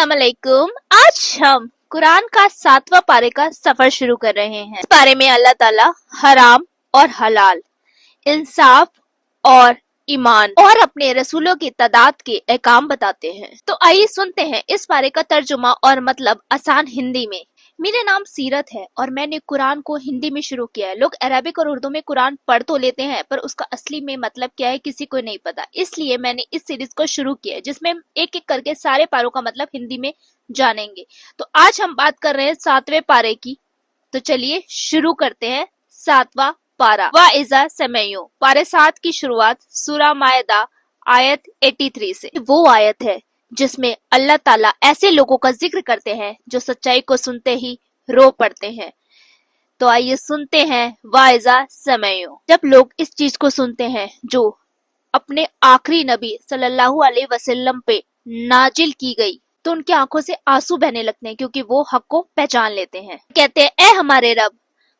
अस्सलाम वालेकुम। आज हम कुरान का 7वां पारे का सफर शुरू कर रहे हैं। इस पारे में अल्लाह ताला हराम और हलाल, इंसाफ और ईमान और अपने रसूलों की तादाद के अहकाम बताते हैं। तो आइए सुनते हैं इस पारे का तर्जुमा और मतलब आसान हिंदी में। मेरा नाम सीरत है और मैंने कुरान को हिंदी में शुरू किया है। लोग अरबिक और उर्दू में कुरान पढ़ तो लेते हैं पर उसका असली में मतलब क्या है किसी को नहीं पता, इसलिए मैंने इस सीरीज को शुरू किया है जिसमें एक एक करके सारे पारों का मतलब हिंदी में जानेंगे। तो आज हम बात कर रहे हैं 7वें पारे की। तो चलिए शुरू करते हैं। 7वां पारा वाइजा समयो। पारे 7 की शुरुआत सूरा मायदा आयत 83 से। वो आयत है जिसमें अल्लाह ताला ऐसे लोगों का जिक्र करते हैं जो सच्चाई को सुनते ही रो पड़ते हैं। तो आइए सुनते हैं वाइजा समयो। जब लोग इस चीज को सुनते हैं जो अपने आखिरी नबी सल्लल्लाहु अलैहि वसल्लम पे नाजिल की गई तो उनकी आंखों से आंसू बहने लगते हैं क्योंकि वो हक को पहचान लेते हैं। कहते हैं, ए हमारे रब,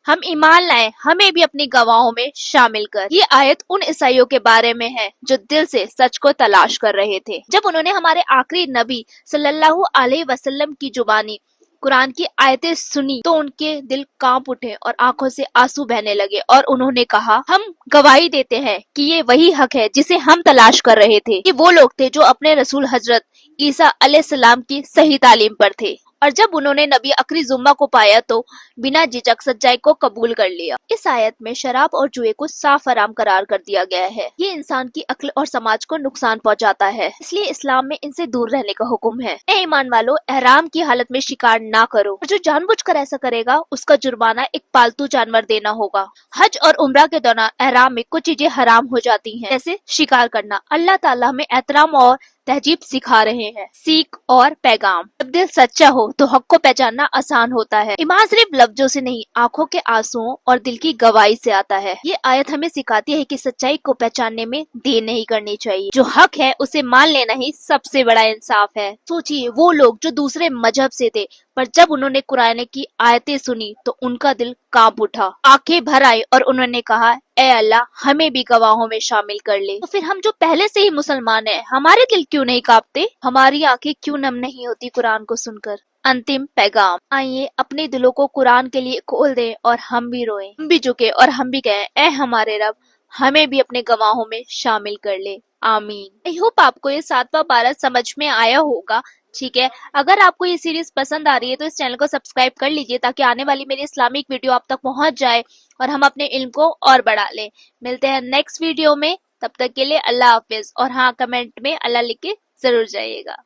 हम ईमान लाए, हमें भी अपनी गवाहों में शामिल कर। ये आयत उन ईसाइयों के बारे में है जो दिल से सच को तलाश कर रहे थे। जब उन्होंने हमारे आखिरी नबी सल्लल्लाहु अलैहि वसल्लम की जुबानी कुरान की आयतें सुनी तो उनके दिल कांप उठे और आंखों से आंसू बहने लगे और उन्होंने कहा, हम गवाही देते हैं कि ये वही हक है जिसे हम तलाश कर रहे थे। ये वो लोग थे जो अपने रसूल हजरत ईसा अलैहिस्सलाम की सही तालीम पर थे और जब उन्होंने नबी अकरी जुम्मा को पाया तो बिना झिझक सच्चाई को कबूल कर लिया। इस आयत में शराब और जुए को साफ हराम करार कर दिया गया है। ये इंसान की अक्ल और समाज को नुकसान पहुंचाता है, इसलिए इस्लाम में इनसे दूर रहने का हुक्म है। ए ईमान वालों, एहराम की हालत में शिकार ना करो और जो जानबूझकर ऐसा करेगा उसका जुर्माना एक पालतू जानवर देना होगा। हज और उम्रा के दौरान एहराम में कुछ चीजें हराम हो जाती हैं, जैसे शिकार करना। अल्लाह ताला हमें एहतराम और तहजीब सिखा रहे हैं। सीख और पैगाम। जब दिल सच्चा हो तो हक को पहचानना आसान होता है। ईमान सिर्फ लफ्जों से नहीं, आंखों के आंसुओं और दिल की गवाही से आता है। ये आयत हमें सिखाती है कि सच्चाई को पहचानने में देर नहीं करनी चाहिए। जो हक है उसे मान लेना ही सबसे बड़ा इंसाफ है। सोचिए, वो लोग जो दूसरे मजहब से थे पर जब उन्होंने कुरान की आयतें सुनी तो उनका दिल कांप उठा, आंखें भर आई और उन्होंने कहा, ए अल्लाह, हमें भी गवाहों में शामिल कर ले। तो फिर हम जो पहले से ही मुसलमान हैं, हमारे दिल क्यों नहीं कांपते? हमारी आंखें क्यों नम नहीं होती कुरान को सुनकर? अंतिम पैगाम। आइए अपने दिलों को कुरान के लिए खोल दें और हम भी रोएं, हम भी झुके और हम भी कहें, ए हमारे रब, हमें भी अपने गवाहों में शामिल कर ले। आमीन। आई होप आपको ये 7वां पारा समझ में आया होगा। ठीक है, अगर आपको ये सीरीज पसंद आ रही है तो इस चैनल को सब्सक्राइब कर लीजिए ताकि आने वाली मेरी इस्लामिक वीडियो आप तक पहुंच जाए और हम अपने इल्म को और बढ़ा लें। मिलते हैं नेक्स्ट वीडियो में, तब तक के लिए अल्लाह हाफिज। और हाँ, कमेंट में अल्लाह लिख के जरूर जाइएगा।